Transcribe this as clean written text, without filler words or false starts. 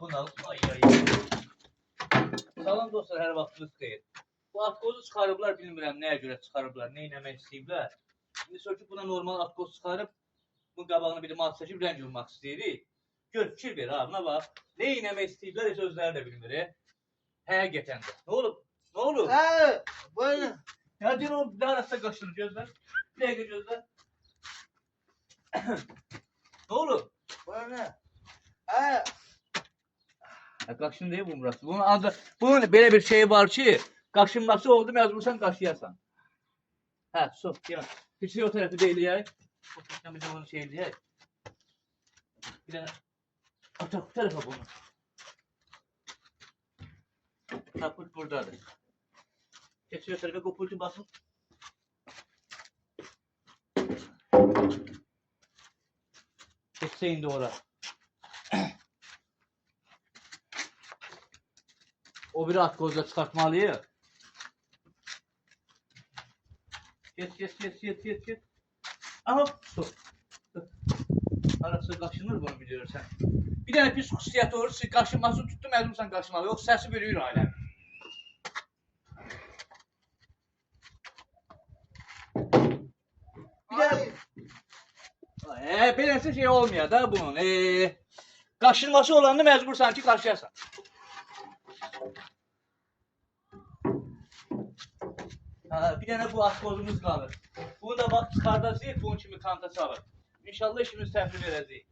bunu al. Ay ay. Salam dostlar, hər vaxtınız xeyir. Bu atkozu çıxarıblar, bilmirəm nəyə görə çıxarıblar, nə etmək istəyiblər. İndi söküb buna normal atkoz çıxarıb, bunun qabağını bir mat çəkib rəng vurmaq istəyirik. Gör, fikir ver ha, buna bax. Nə etmək istəyiblər, heç özləri də bilmir. Həqiqətən də. Nə olub? Nə olub? Buyurun. Ya deyir o bir arasında qaşını gözlər. Bir dəqiqə gözlər. Nə olub? Buyurun. Qaşın deyil bu burası. Bunun belə bir şeyi var ki, qaşınması oldu, məcbursan qaşıyasan. Hə, sok, deyəm. Piçi o tərəfi deyiləyək. O tərəfdən bir də onu şey eləyək. Bir dənə ataq bu tərəfə bunu. Tapırt buradadır. Keçiyor tərəfə qopultu basın. Geçsə indi ora. O bir at kozla çıkartmalıyız. Geç. Ama stop. Arası kaşınır bunu biliyorsan. Bir tane pis xüsusiyyəti olur, kaşınmasını tuttu məcbursan kaşınmalı. Yox, səsi bölüyür aləm. Bir tane... Beləsi şey olmuyor da bunun. Kaşınması olanı mecbursan ki kaşıyasan. Bir tane bu atkozumuz kalır. Bunu da bak çıkardacağız, bunun kimi kantası alır. İnşallah işimiz təhvil verəcəyik.